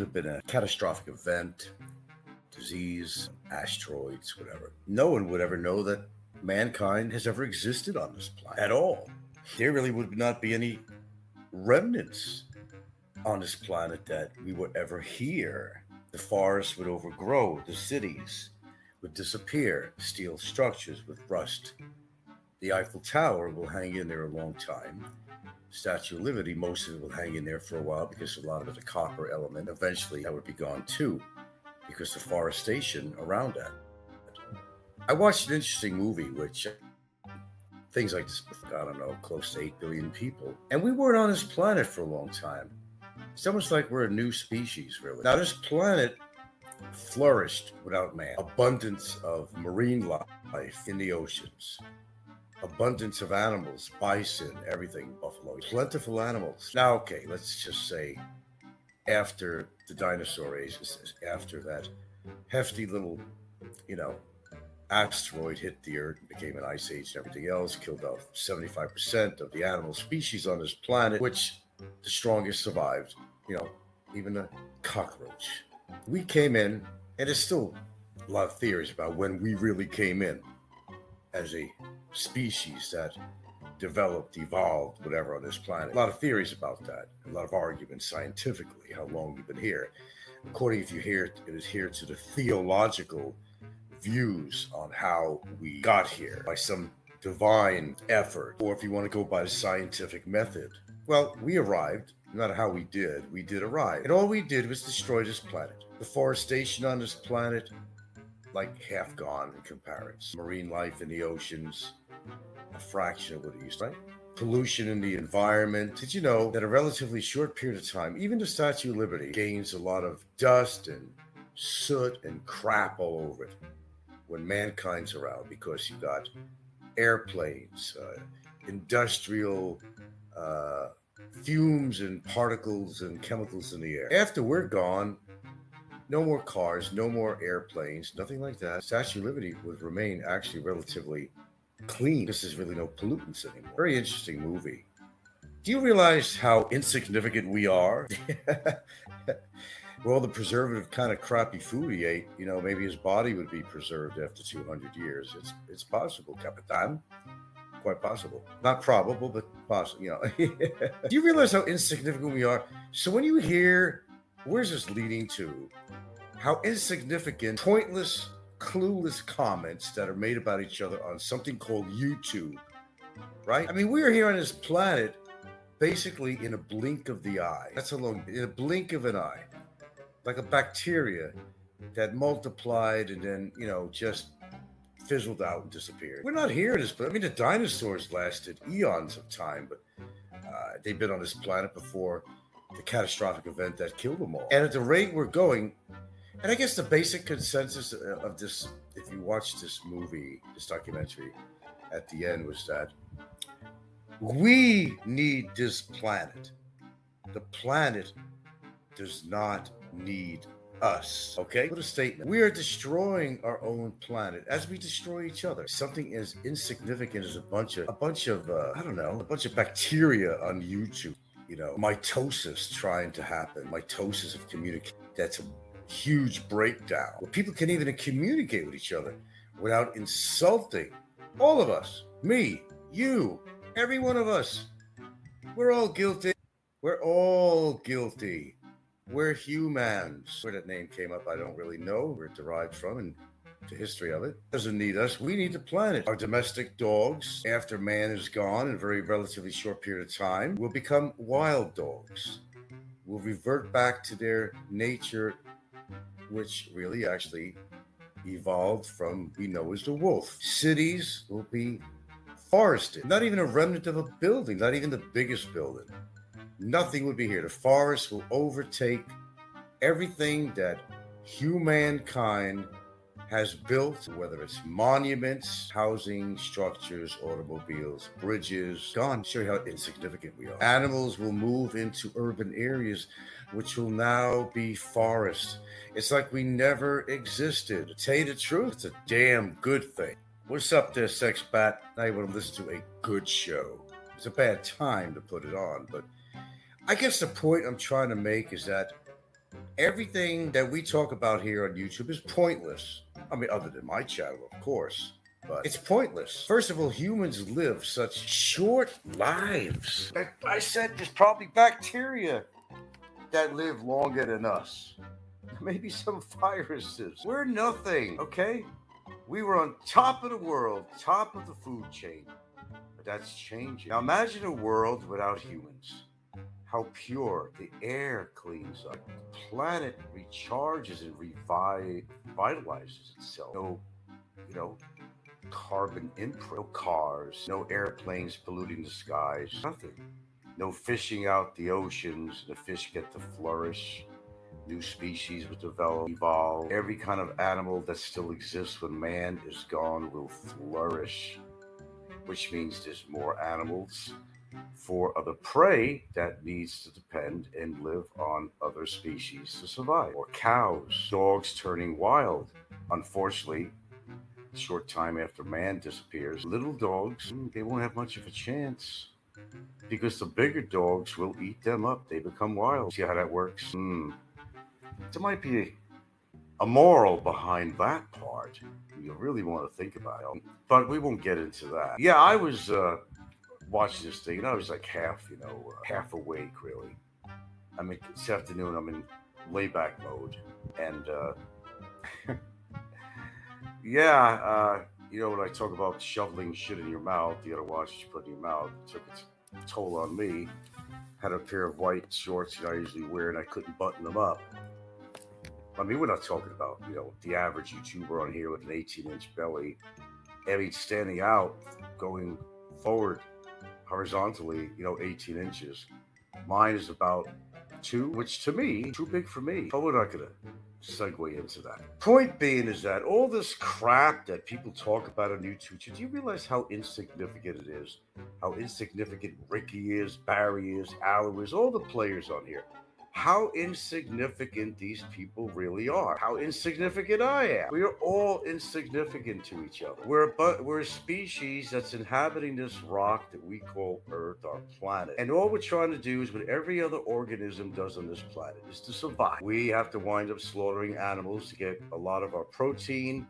have been a catastrophic event, disease, asteroids, whatever. No one would ever know that mankind has ever existed on this planet at all. There really would not be any remnants on this planet that we would ever hear. The forests would overgrow, the cities would disappear, steel structures would rust. The Eiffel Tower will hang in there a long time. Statue of Liberty, most of it will hang in there for a while because a lot of it, a copper element, eventually that would be gone too because deforestation around that. I watched an interesting movie which things like this, I don't know, close to 8 billion people. And we weren't on this planet for a long time. It's almost like we're a new species, really. Now, this planet flourished without man. Abundance of marine life in the oceans. Abundance of animals, bison, everything, buffalo, plentiful animals. Now, okay, let's just say after the dinosaur age, after that hefty little, asteroid hit the Earth and became an ice age and everything else, killed off 75% of the animal species on this planet, which the strongest survived, even a cockroach. We came in, and there's still a lot of theories about when we really came in as a species that developed, evolved, whatever on this planet. A lot of theories about that, a lot of arguments scientifically, how long we've been here. According, if you hear it, adhere to the theological views on how we got here by some divine effort, or if you want to go by the scientific method. Well, we arrived, no matter how we did arrive. And all we did was destroy this planet. Deforestation on this planet, like half gone in comparison. Marine life in the oceans, a fraction of what it used to be. Right? Pollution in the environment. Did you know that a relatively short period of time, even the Statue of Liberty gains a lot of dust and soot and crap all over it when mankind's around, because you got airplanes, industrial fumes and particles and chemicals in the air. After we're gone, no more cars, no more airplanes, nothing like that. Statue of Liberty would remain actually relatively clean. This is really no pollutants anymore. Very interesting movie. Do you realize how insignificant we are? Well, the preservative kind of crappy food he ate, maybe his body would be preserved after 200 years. It's possible, Capitan. Quite possible. Not probable, but possible. Do you realize how insignificant we are? So when you hear, where's this leading to? How insignificant, pointless, clueless comments that are made about each other on something called YouTube, right? I mean, we are here on this planet basically in a blink of the eye. That's how long, in a blink of an eye. Like a bacteria that multiplied and then, just fizzled out and disappeared. We're not here at this planet. I mean, the dinosaurs lasted eons of time, but they've been on this planet before the catastrophic event that killed them all. And at the rate we're going, and I guess the basic consensus of this, if you watch this movie, this documentary, at the end was that we need this planet. The planet does not need us. Okay? What a statement. We are destroying our own planet as we destroy each other. Something as insignificant as a bunch of bacteria on YouTube. Mitosis trying to happen. Mitosis of communication. That's a huge breakdown. Where people can even communicate with each other without insulting all of us. Me, you, every one of us. We're all guilty. We're all guilty. We're humans. Where that name came up, I don't really know where it derived from and the history of it. Doesn't need us. We need the planet. Our domestic dogs, after man is gone in a very relatively short period of time, will become wild dogs. Will revert back to their nature, which really actually evolved from, we know, as the wolf. Cities will be forested. Not even a remnant of a building, not even the biggest building. Nothing would be here. The forest will overtake everything that humankind has built, whether it's monuments, housing, structures, automobiles, bridges, gone. Show you how insignificant we are. Animals will move into urban areas, which will now be forests. It's like we never existed. To tell you the truth, it's a damn good thing. What's up there, Sex Bat? Now you want to listen to a good show. It's a bad time to put it on, but I guess the point I'm trying to make is that Everything that we talk about here on YouTube is pointless. I mean, other than my channel, of course. But it's pointless. First of all, humans live such short lives. I said there's probably bacteria that live longer than us. Maybe some viruses. We're nothing, okay? We were on top of the world, top of the food chain. But that's changing. Now imagine a world without humans. How pure the air cleans up. The planet recharges and revitalizes itself. No, you know, carbon imprint, no cars, no airplanes polluting the skies, nothing. No fishing out the oceans. The fish get to flourish. New species will develop, evolve. Every kind of animal that still exists when man is gone will flourish, which means there's more animals for other prey that needs to depend and live on other species to survive. Or cows, dogs turning wild. Unfortunately, a short time after man disappears, little dogs, they won't have much of a chance because the bigger dogs will eat them up. They become wild. See how that works? There might be a moral behind that part. You really want to think about it. But we won't get into that. Yeah, I was watching this thing and I was like half awake, really. I mean, this afternoon I'm in layback mode. And yeah, when I talk about shoveling shit in your mouth, you gotta watch what you put in your mouth. It took its toll on me. Had a pair of white shorts that I usually wear and I couldn't button them up. I mean, we're not talking about, the average YouTuber on here with an 18-inch belly. I mean, standing out, going forward horizontally, 18 inches. Mine is about 2, which to me, too big for me. But we're not going to segue into that. Point being is that all this crap that people talk about on YouTube, do you realize how insignificant it is? How insignificant Ricky is, Barry is, Alu is, all the players on here. How insignificant these people really are. How insignificant I am. We are all insignificant to each other. We're a species that's inhabiting this rock that we call Earth, our planet. And all we're trying to do is what every other organism does on this planet is to survive. We have to wind up slaughtering animals to get a lot of our protein,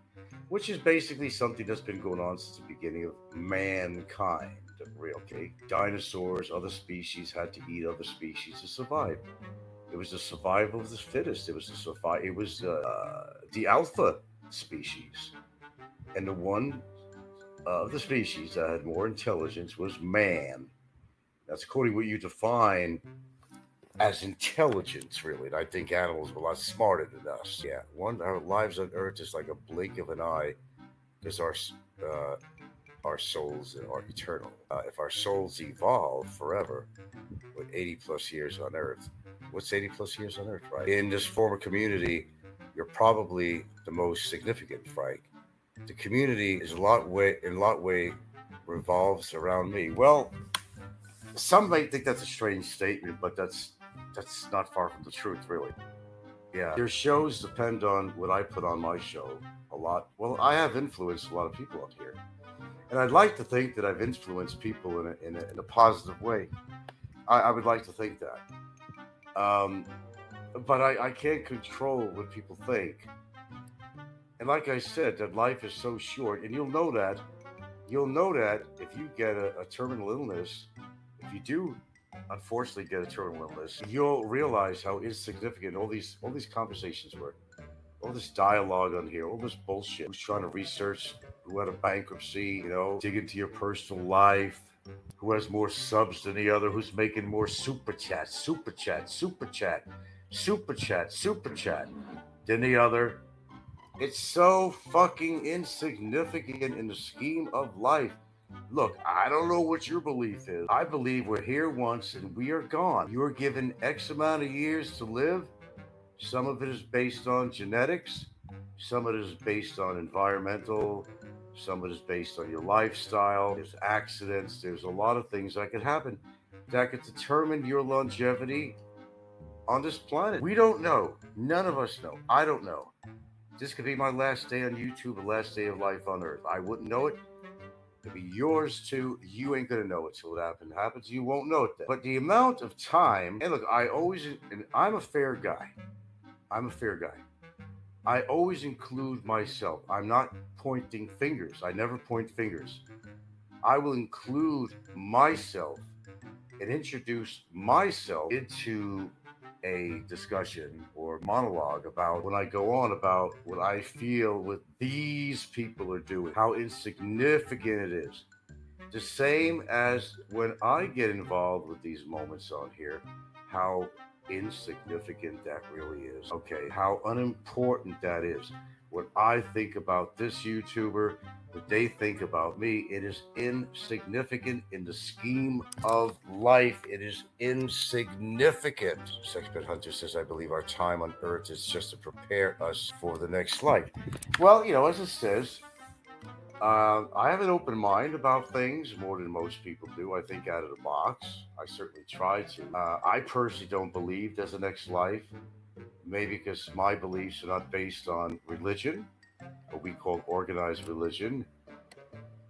which is basically something that's been going on since the beginning of mankind. Okay? Dinosaurs, other species had to eat other species to survive. It was the survival of the fittest. It was the alpha species, and the one of the species that had more intelligence was man. That's according to what you define as intelligence, really. And I think animals are a lot smarter than us. Yeah, our lives on Earth is like a blink of an eye, because our souls are eternal. If our souls evolve forever, with 80 plus years on Earth. What's 80 plus years on Earth, right? In this form of community, you're probably the most significant, Frank. The community is in a lot way revolves around me. Well, some may think that's a strange statement, but that's not far from the truth, really. Yeah, your shows depend on what I put on my show a lot. Well, I have influenced a lot of people out here, and I'd like to think that I've influenced people in a positive way. I would like to think that. But I can't control what people think. And like I said, that life is so short, and you'll know that. You'll know that if you get a terminal illness, if you do unfortunately get a terminal illness, you'll realize how insignificant all these conversations were. All this dialogue on here, all this bullshit. Who's trying to research who had a bankruptcy, dig into your personal life, who has more subs than the other, who's making more super chat than the other. It's so fucking insignificant in the scheme of life. Look, I don't know what your belief is. I believe we're here once and we are gone. You are given X amount of years to live. Some of it is based on genetics. Some of it is based on environmental. Some of it is based on your lifestyle. There's accidents. There's a lot of things that could happen that could determine your longevity on this planet. We don't know. None of us know. I don't know. This could be my last day on YouTube, the last day of life on Earth. I wouldn't know it. It'd be yours too. You ain't gonna know it till it happens. You won't know it then. But the amount of time, and look, I'm a fair guy. I'm a fair guy. I always include myself. I'm not pointing fingers. I never point fingers. I will include myself and introduce myself into a discussion or monologue about when I go on about what I feel what these people are doing, how insignificant it is. The same as when I get involved with these moments on here, how insignificant that really is. Okay, how unimportant that is. What I think about this YouTuber, what they think about me, it is insignificant in the scheme of life. It is insignificant. Sexpert Hunter says, I believe our time on Earth is just to prepare us for the next life. Well, as it says, I have an open mind about things more than most people do. I think out of the box. I certainly try to. I personally don't believe there's a next life. Maybe because my beliefs are not based on religion, what we call organized religion.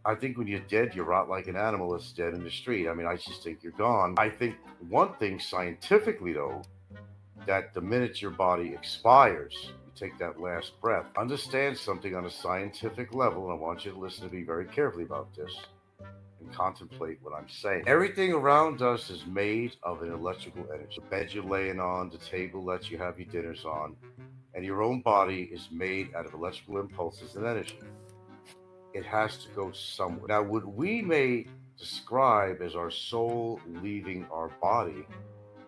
I think when you're dead, you rot like an animal that's dead in the street. I mean, I just think you're gone. I think one thing scientifically, though, that the minute your body expires, you take that last breath. Understand something on a scientific level, and I want you to listen to me very carefully about this and contemplate what I'm saying. Everything around us is made of an electrical energy. The bed you're laying on, the table that you have your dinners on, and your own body is made out of electrical impulses and energy. It has to go somewhere. Now, what we may describe as our soul leaving our body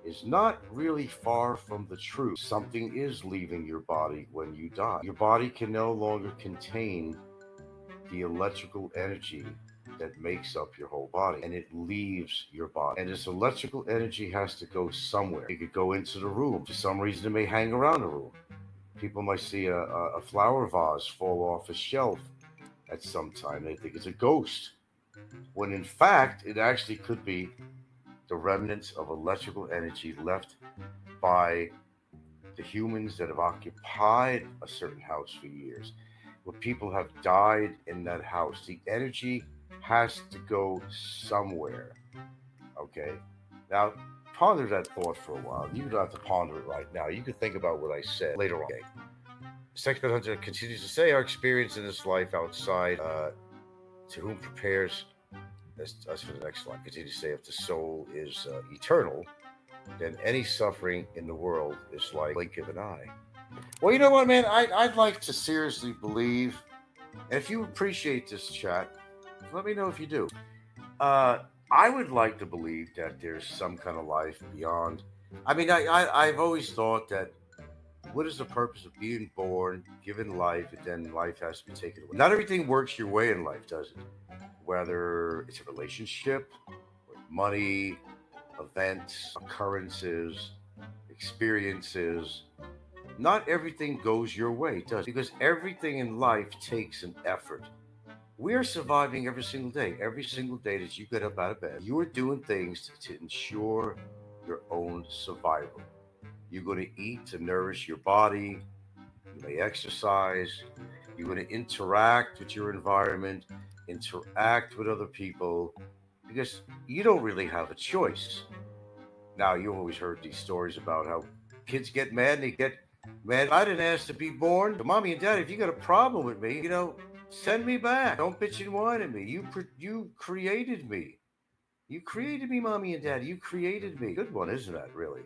is not really far from the truth. Something is leaving your body when you die. Your body can no longer contain the electrical energy that makes up your whole body, and it leaves your body. And this electrical energy has to go somewhere. It could go into the room. For some reason, it may hang around the room. People might see a flower vase fall off a shelf at some time. They think it's a ghost, when in fact, it actually could be the remnants of electrical energy left by the humans that have occupied a certain house for years. Where people have died in that house, the energy has to go somewhere. Okay? Now, ponder that thought for a while. You don't have to ponder it right now. You can think about what I said later on. Okay. Sexpert Hunter continues to say, our experience in this life outside, to whom prepares us for the next life. Continue to say, if the soul is eternal, then any suffering in the world is like a blink of an eye. Well, you know what, man? I'd like to seriously believe, and if you appreciate this chat, let me know if you do. I would like to believe that there's some kind of life beyond. I mean, I've always thought that what is the purpose of being born, given life, and then life has to be taken away? Not everything works your way in life, does it? Whether it's a relationship, money, events, occurrences, experiences, not everything goes your way, does it? Because everything in life takes an effort. We are surviving every single day. Every single day that you get up out of bed, you are doing things to ensure your own survival. You're going to eat to nourish your body. You may exercise. You're going to interact with your environment, interact with other people, because you don't really have a choice. Now, you've always heard these stories about how kids get mad and they get mad. I didn't ask to be born. So mommy and daddy, if you got a problem with me, send me back. Don't bitch and whine at me. You created me. You created me, mommy and daddy. You created me. Good one, isn't that, really?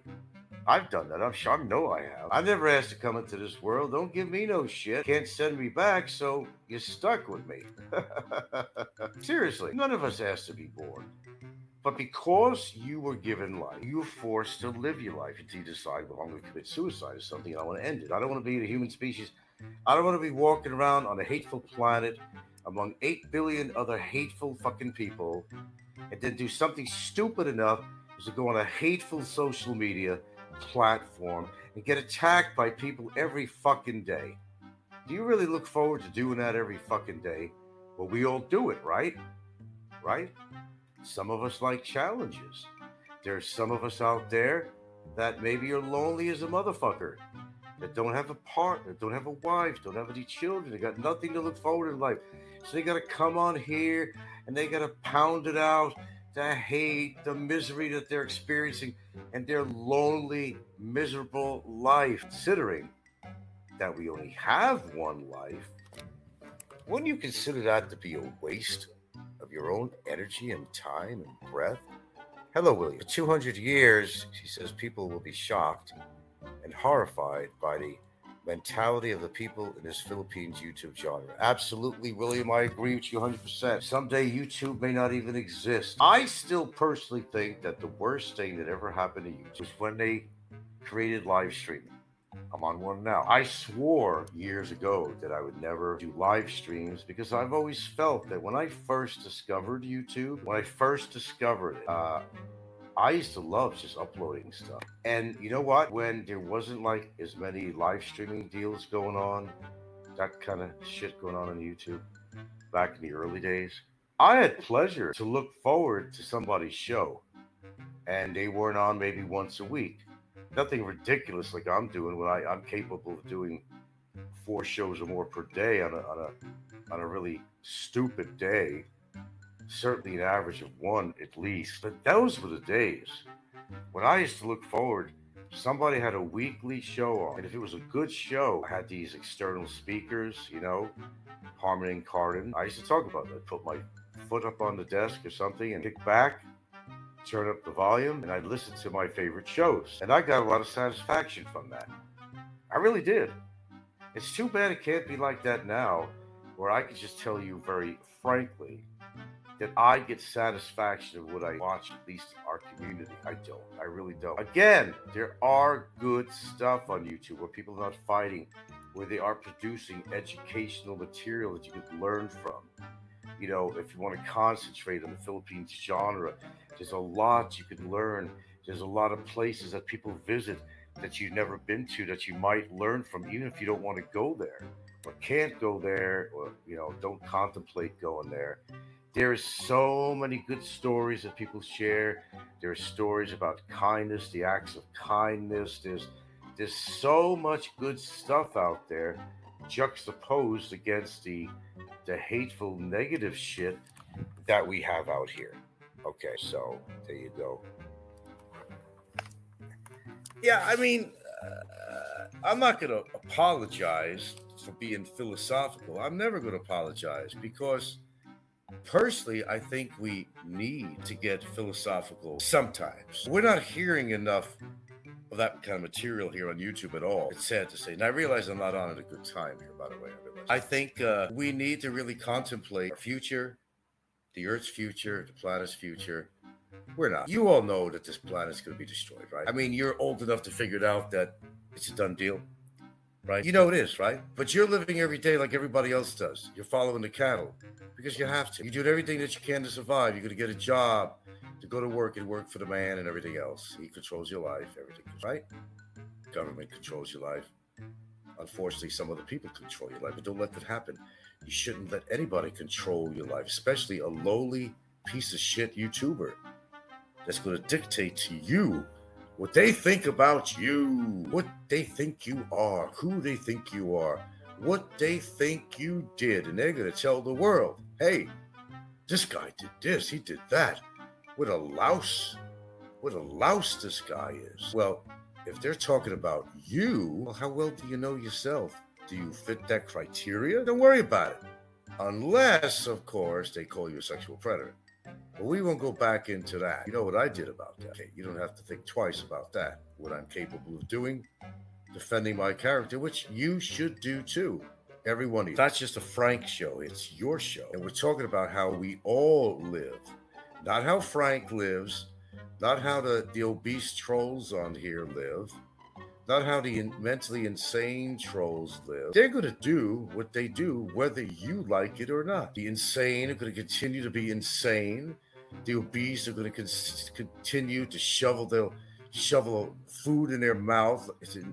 I've done that. I'm sure. I know I have. I never asked to come into this world. Don't give me no shit. Can't send me back, so you're stuck with me. Seriously, none of us asked to be born. But because you were given life, you were forced to live your life until you decide, well, I'm going to commit suicide or something, and I want to end it. I don't want to be the human species. I don't want to be walking around on a hateful planet among 8 billion other hateful fucking people and then do something stupid enough as to go on a hateful social media platform and get attacked by people every fucking day. Do you really look forward to doing that every fucking day? Well, we all do it, right? Right? Some of us like challenges. There's some of us out there that maybe are lonely as a motherfucker, that don't have a partner, don't have a wife, don't have any children, they got nothing to look forward in life. So they got to come on here and they got to pound it out, the hate, the misery that they're experiencing, and their lonely, miserable life, considering that we only have one life, wouldn't you consider that to be a waste of your own energy and time and breath? Hello, William. For 200 years, she says, people will be shocked and horrified by the mentality of the people in this Philippines YouTube genre. Absolutely, William, I agree with you 100%. Someday YouTube may not even exist. I still personally think that the worst thing that ever happened to YouTube was when they created live streaming. I'm on one now. I swore years ago that I would never do live streams because I've always felt that when I first discovered YouTube, when I first discovered it, I used to love just uploading stuff. And you know what? When there wasn't like as many live streaming deals going on, that kind of shit going on YouTube back in the early days, I had pleasure to look forward to somebody's show. And they weren't on maybe once a week. Nothing ridiculous like I'm doing when I'm capable of doing 4 shows or more per day on a really stupid day. Certainly an average of one at least. But those were the days when I used to look forward. Somebody had a weekly show on, and if it was a good show, I had these external speakers, Harman and Kardon. I used to talk about that. I'd put my foot up on the desk or something and kick back, turn up the volume, and I'd listen to my favorite shows. And I got a lot of satisfaction from that. I really did. It's too bad it can't be like that now, where I could just tell you very frankly that I get satisfaction of what I watch, at least in our community. I don't. I really don't. Again, there are good stuff on YouTube where people are not fighting, where they are producing educational material that you can learn from. If you want to concentrate on the Philippines genre, there's a lot you can learn. There's a lot of places that people visit that you've never been to that you might learn from, even if you don't want to go there or can't go there or, don't contemplate going there. There's so many good stories that people share. There's stories about kindness, the acts of kindness. There's so much good stuff out there juxtaposed against the hateful negative shit that we have out here. Okay, so there you go. Yeah, I mean, I'm not going to apologize for being philosophical. I'm never going to apologize because personally, I think we need to get philosophical sometimes. We're not hearing enough of that kind of material here on YouTube at all. It's sad to say. And I realize I'm not on at a good time here, by the way. I think we need to really contemplate our future, the Earth's future, the planet's future. We're not. You all know that this planet's going to be destroyed, right? I mean, you're old enough to figure it out that it's a done deal, right? You know it is, right? But you're living every day like everybody else does. You're following the cattle because you have to. You do everything that you can to survive. You're going to get a job, to go to work and work for the man and everything else. He controls your life, everything, right? Government controls your life. Unfortunately, some other people control your life, but don't let that happen. You shouldn't let anybody control your life, especially a lowly piece of shit YouTuber that's going to dictate to you what they think about you, what they think you are, who they think you are, what they think you did. And they're going to tell the world, hey, this guy did this, he did that. What a louse this guy is. Well, if they're talking about you, well, how well do you know yourself? Do you fit that criteria? Don't worry about it. Unless, of course, they call you a sexual predator. But we won't go back into that. You know what I did about that. Okay, you don't have to think twice about that. What I'm capable of doing, defending my character, which you should do too. Everyone. That's just a Frank show. It's your show. And we're talking about how we all live. Not how Frank lives, not how the obese trolls on here live, not how the mentally insane trolls live. They're going to do what they do, whether you like it or not. The insane are going to continue to be insane. The obese are going to continue to shovel food in their mouth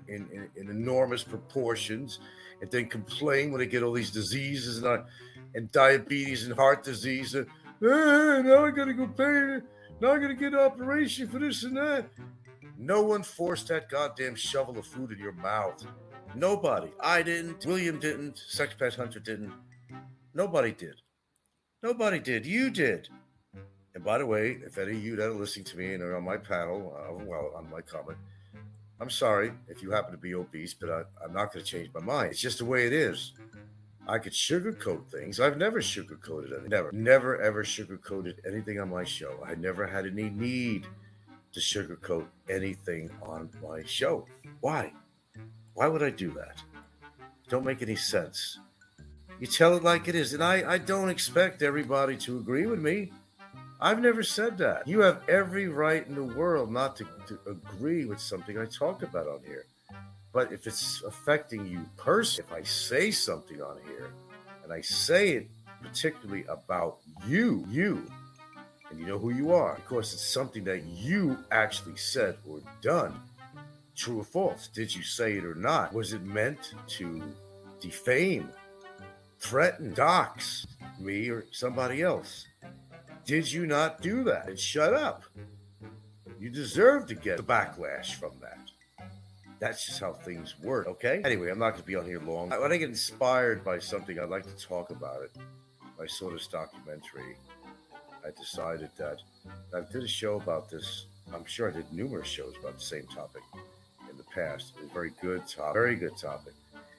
in enormous proportions, and then complain when they get all these diseases and diabetes and heart disease. Now I got to go pay. Now I got to get an operation for this and that. No one forced that goddamn shovel of food in your mouth. Nobody. I didn't. William didn't. Sex Pet Hunter didn't. Nobody did. Nobody did. You did. And by the way, if any of you that are listening to me and are on my panel, on my comment, I'm sorry if you happen to be obese, but I'm not going to change my mind. It's just the way it is. I could sugarcoat things. I've never sugarcoated anything. Never, ever sugarcoated anything on my show. I never had any need to sugarcoat anything on my show. Why? Why would I do that? Don't make any sense. You tell it like it is. And I don't expect everybody to agree with me. I've never said that. You have every right in the world not to agree with something I talk about on here. But if it's affecting you personally, if I say something on here and I say it particularly about you, and you know who you are, of course, it's something that you actually said or done. True or false? Did you say it or not? Was it meant to defame, threaten, dox me or somebody else? Did you not do that? And shut up. You deserve to get the backlash from that. That's just how things work, okay? Anyway, I'm not going to be on here long. When I get inspired by something, I'd like to talk about it. I saw this documentary. I decided that I did a show about this. I'm sure I did numerous shows about the same topic in the past. It's a very good topic. Very good topic.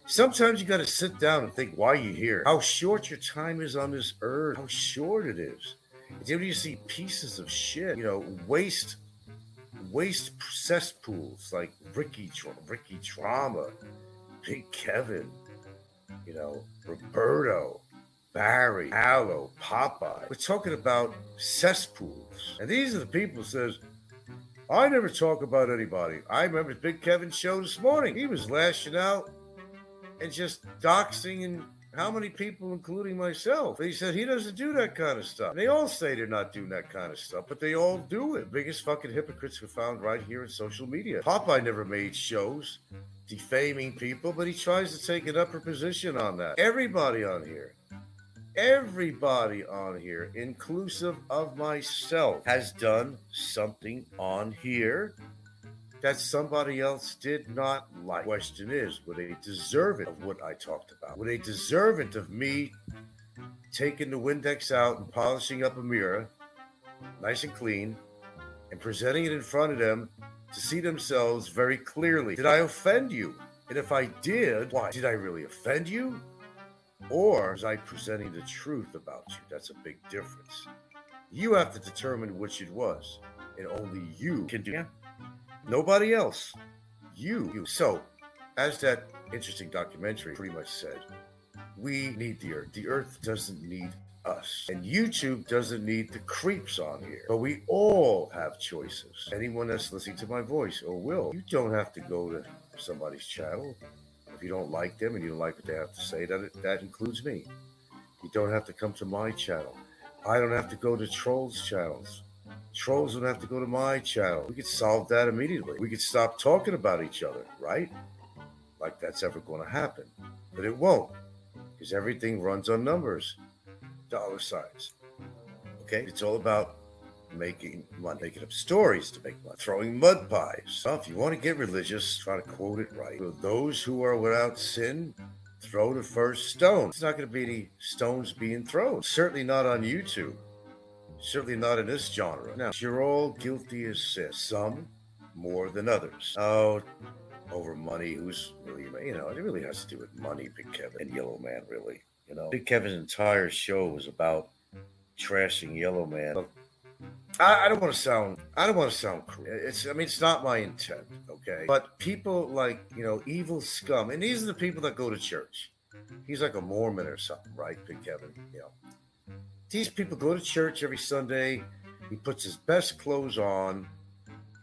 Sometimes you got to sit down and think why you're here. How short your time is on this earth. How short it is. It's when you see pieces of shit, waste cesspools like Ricky Drama, Big Kevin, Roberto, Barry, Allo, Popeye. We're talking about cesspools. And these are the people who says, I never talk about anybody. I remember Big Kevin's show this morning. He was lashing out and just doxing and how many people, including myself? He said he doesn't do that kind of stuff. And they all say they're not doing that kind of stuff, but they all do it. Biggest fucking hypocrites we found right here in social media. Popeye never made shows defaming people, but he tries to take an upper position on that. Everybody on here, inclusive of myself, has done something on here that somebody else did not like. The question is, would they deserve it of what I talked about? Would they deserve it of me taking the Windex out and polishing up a mirror, nice and clean, and presenting it in front of them to see themselves very clearly? Did I offend you? And if I did, why? Did I really offend you? Or was I presenting the truth about you? That's a big difference. You have to determine which it was, and only you can do it. Nobody else. You. So, as that interesting documentary pretty much said, we need the earth. The earth doesn't need us. And YouTube doesn't need the creeps on here. But we all have choices. Anyone that's listening to my voice or will, you don't have to go to somebody's channel. If you don't like them and you don't like what they have to say, that includes me. You don't have to come to my channel. I don't have to go to trolls' channels. Trolls don't have to go to my channel. We could solve that immediately. We could stop talking about each other, right? Like that's ever going to happen. But it won't, because everything runs on numbers, dollar signs. Okay? It's all about making money, making up stories to make money, throwing mud pies. Well, if you want to get religious, try to quote it right. For those who are without sin, throw the first stone. It's not going to be any stones being thrown. Certainly not on YouTube. Certainly not in this genre. Now, you're all guilty as sin. Some more than others. Oh, over money. Who's really, it really has to do with money, Big Kevin and Yellow Man, really. Big Kevin's entire show was about trashing Yellow Man. Look, I don't want to sound cruel. It's not my intent, okay? But people like, evil scum, and these are the people that go to church. He's like a Mormon or something, right, Big Kevin? These people go to church every Sunday. He puts his best clothes on,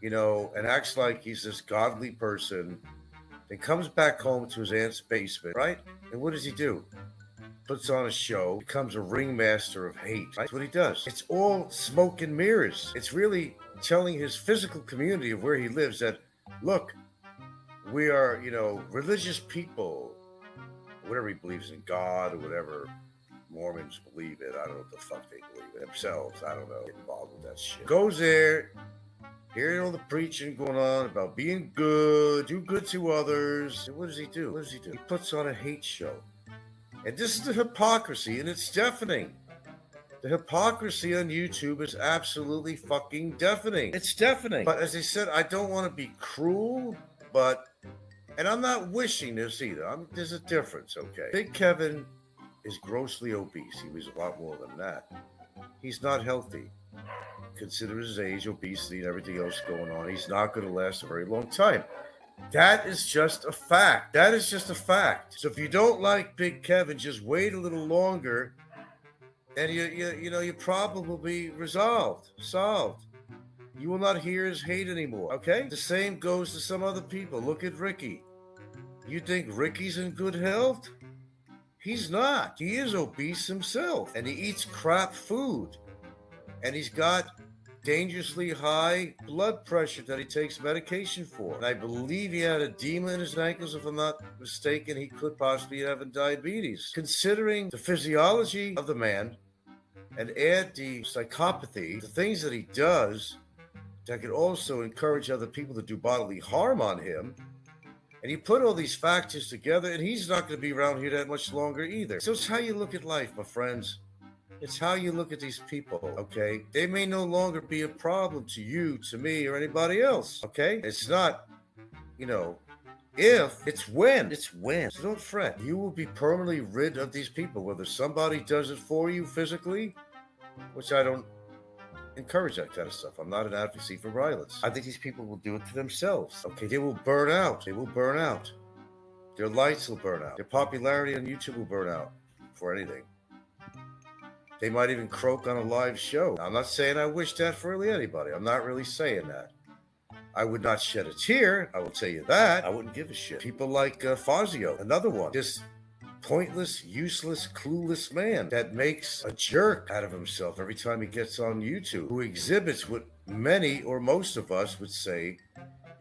and acts like he's this godly person. Then comes back home to his aunt's basement, right? And what does he do? Puts on a show, becomes a ringmaster of hate. Right? That's what he does. It's all smoke and mirrors. It's really telling his physical community of where he lives that, look, we are, religious people, whatever he believes in, God or whatever Mormons believe it. I don't know what the fuck they believe in themselves. I don't know. Get involved with that shit. Goes there, hearing all the preaching going on about being good, do good to others. And what does he do? He puts on a hate show. And this is the hypocrisy, and it's deafening. The hypocrisy on YouTube is absolutely fucking deafening. It's deafening. But as I said, I don't want to be cruel. But, and I'm not wishing this either. There's a difference, okay? Big Kevin is grossly obese. He was a lot more than that. He's not healthy. Consider his age, obesity, and everything else going on. He's not going to last a very long time. That is just a fact. That is just a fact. So if you don't like Big Kevin, just wait a little longer, and your problem will be solved. You will not hear his hate anymore. Okay? The same goes to some other people. Look at Ricky. You think Ricky's in good health? He's not. He is obese himself, and he eats crap food, and he's got dangerously high blood pressure that he takes medication for. And I believe he had edema in his ankles. If I'm not mistaken, he could possibly have diabetes. Considering the physiology of the man and add the psychopathy, the things that he does that could also encourage other people to do bodily harm on him, and you put all these factors together, and he's not going to be around here that much longer either. So it's how you look at life, my friends. It's how you look at these people, okay? They may no longer be a problem to you, to me, or anybody else, okay? It's not, if, it's when. It's when. So don't fret. You will be permanently rid of these people, whether somebody does it for you physically, which I don't encourage that kind of stuff. I'm not an advocacy for violence. I think these people will do it to themselves, okay? They will burn out. Their lights will burn out. Their popularity on YouTube will burn out for anything. They might even croak on a live show. Now, I'm not saying I wish that for really anybody. I'm not really saying that. I would not shed a tear. I will tell you that. I wouldn't give a shit. People like Fazio, another one. This pointless, useless, clueless man that makes a jerk out of himself every time he gets on YouTube, who exhibits what many or most of us would say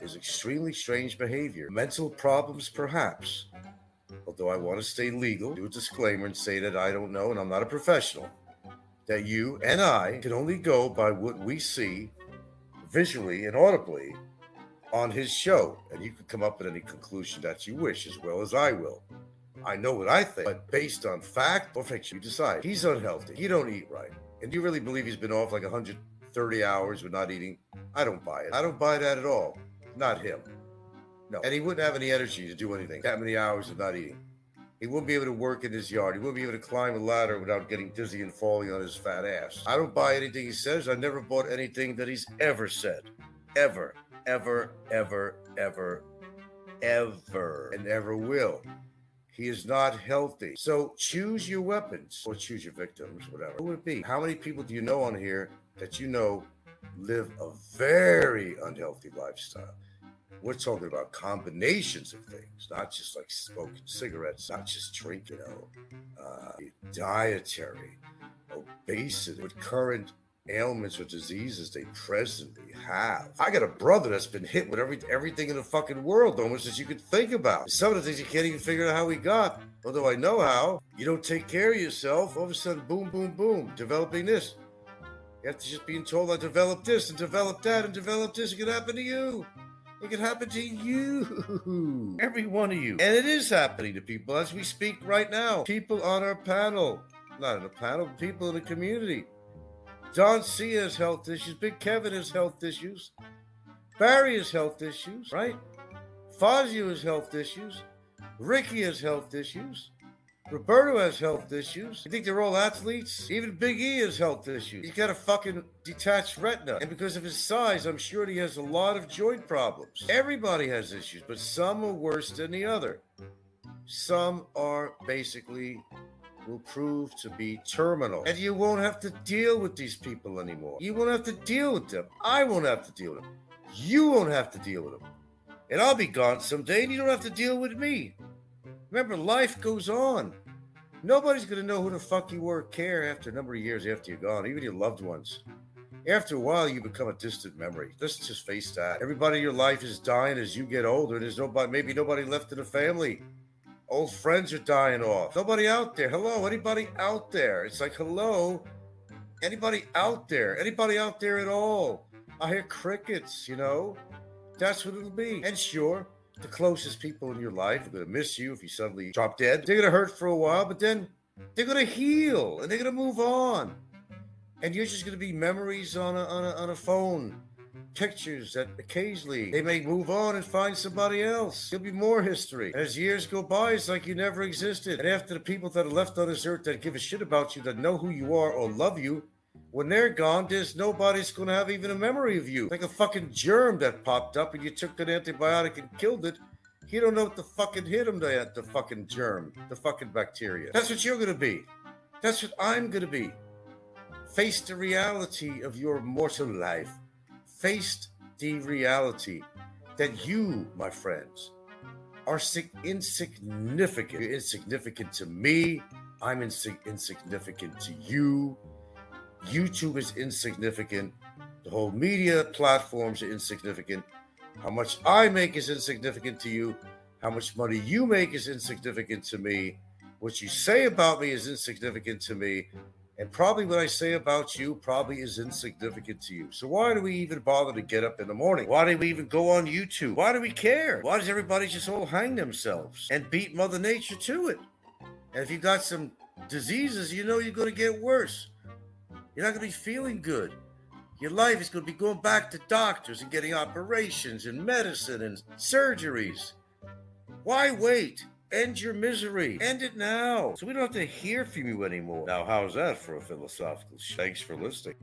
is extremely strange behavior. Mental problems, perhaps. Although I want to stay legal, do a disclaimer and say that I don't know and I'm not a professional. That you and I can only go by what we see visually and audibly on his show. And you can come up with any conclusion that you wish, as well as I will. I know what I think, but based on fact or fiction, you decide. He's unhealthy. He don't eat right. And do you really believe he's been off like 130 hours with not eating? I don't buy it. I don't buy that at all. Not him. No. And he wouldn't have any energy to do anything. That many hours of not eating. He wouldn't be able to work in his yard. He wouldn't be able to climb a ladder without getting dizzy and falling on his fat ass. I don't buy anything he says. I never bought anything that he's ever said. Ever. Ever, ever, ever, ever. And never will. He is not healthy. So choose your weapons or choose your victims, whatever. Who would it be? How many people do you know on here that you know live a very unhealthy lifestyle? We're talking about combinations of things, not just like smoking cigarettes, not just drinking, dietary, obesity, with current ailments or diseases they presently have. I got a brother that's been hit with everything in the fucking world almost that you could think about. Some of the things you can't even figure out how he got, although I know how. You don't take care of yourself, all of a sudden, boom, boom, boom, developing this. You have to just being told I developed this and developed that and developed this. It could happen to you. It could happen to you. Every one of you. And it is happening to people as we speak right now. People on our panel. Not in a panel, people in the community. Don C has health issues. Big Kevin has health issues. Barry has health issues, right? Fazio has health issues. Ricky has health issues. Roberto has health issues. You think they're all athletes? Even Big E has health issues. He's got a fucking detached retina. And because of his size, I'm sure he has a lot of joint problems. Everybody has issues, but some are worse than the other. Some are basically will prove to be terminal. And you won't have to deal with these people anymore. You won't have to deal with them. I won't have to deal with them. You won't have to deal with them. And I'll be gone someday, and you don't have to deal with me. Remember, life goes on. Nobody's going to know who the fuck you were or care after a number of years after you're gone, even your loved ones. After a while, you become a distant memory. Let's just face that. Everybody in your life is dying as you get older. There's maybe nobody left in the family. Old friends are dying off. Nobody out there. Hello, anybody out there? It's like, hello, anybody out there? Anybody out there at all? I hear crickets, That's what it'll be. And sure, the closest people in your life are going to miss you if you suddenly drop dead. They're going to hurt for a while, but then they're going to heal and they're going to move on. And you're just going to be memories on a phone pictures that occasionally they may move on and find somebody else. There'll be more history. And as years go by, it's like you never existed. And after the people that are left on this earth that give a shit about you, that know who you are or love you, when they're gone, there's nobody's going to have even a memory of you. Like a fucking germ that popped up and you took an antibiotic and killed it. You don't know what the fucking hit him, the fucking germ, the fucking bacteria. That's what you're going to be. That's what I'm going to be. Face the reality of your mortal life. Face the reality that you, my friends, are insignificant. You're insignificant to me. I'm insignificant to you. YouTube is insignificant. The whole media platforms are insignificant. How much I make is insignificant to you. How much money you make is insignificant to me. What you say about me is insignificant to me. And probably what I say about you probably is insignificant to you. So why do we even bother to get up in the morning? Why do we even go on YouTube? Why do we care? Why does everybody just all hang themselves and beat Mother Nature to it? And if you got some diseases, you know you're going to get worse. You're not going to be feeling good. Your life is going to be going back to doctors and getting operations and medicine and surgeries. Why wait? End your misery. End it now. So we don't have to hear from you anymore. Now, how's that for a philosophical? Thanks for listening.